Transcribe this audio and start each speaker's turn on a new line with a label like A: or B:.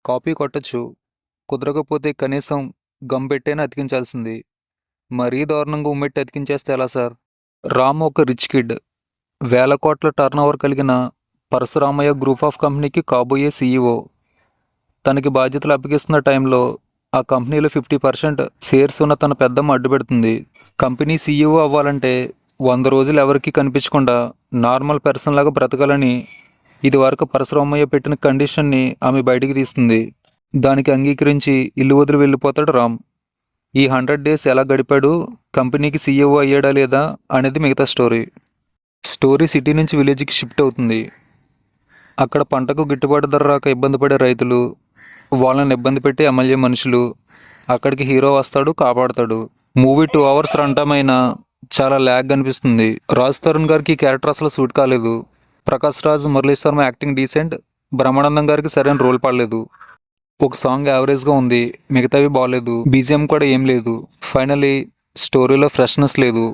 A: Copy కొట్టొచ్చు. కుదరకపోతే కనీసం gum పెట్టైనా అతికించాల్సింది. మరీ దారుణంగా ఉమ్మెట్టి అతికించేస్తే ఎలా సార్? రామ్ ఒక రిచ్ కిడ్. వేల కోట్ల టర్నోవర్ కలిగిన పరశురామయ్య గ్రూప్ ఆఫ్ కంపెనీకి కాబోయే సీఈఓ. తనకి బాధ్యతలు అప్పగిస్తున్న టైంలో ఆ కంపెనీలో 50% షేర్స్ ఉన్న తన పెద్దమ్మ అడ్డుపెడుతుంది. కంపెనీ సీఈఓ అవ్వాలంటే 100 రోజులు ఎవరికీ కనిపించకుండా నార్మల్ పర్సన్ లాగా బ్రతకాలని ఇదివరకు పరశురామయ్య పెట్టిన కండిషన్ని ఆమె బయటికి తీస్తుంది. దానికి అంగీకరించి ఇల్లు వదిలి వెళ్ళిపోతాడు రామ్. ఈ 100 డేస్ ఎలా గడిపాడు, కంపెనీకి సీఈఓ అయ్యాడా లేదా అనేది మిగతా స్టోరీ సిటీ నుంచి విలేజ్కి షిఫ్ట్ అవుతుంది. అక్కడ పంటకు గిట్టుబాటు ధర రాక ఇబ్బంది పడే రైతులు, వాళ్ళని ఇబ్బంది పెట్టే ఎమ్మెల్యే మనుషులు. అక్కడికి హీరో వస్తాడు, కాపాడతాడు. మూవీ 2 అవర్స్ రన్ టైమ్ అయినా చాలా ల్యాగ్ అనిపిస్తుంది. రాజ్ తరుణ్ గారికి ఈ క్యారెక్టర్ అసలు సూట్ కాలేదు. Prakash Raj, Murali Sharma acting decent. బ్రహ్మానందం గారికి సరైన రోల్ పడలేదు. ఒక సాంగ్ యావరేజ్గా ఉంది, మిగతావి బాగాలేదు. బీజిఎం కూడా ఏం లేదు. ఫైనలీ స్టోరీలో ఫ్రెష్నెస్ లేదు.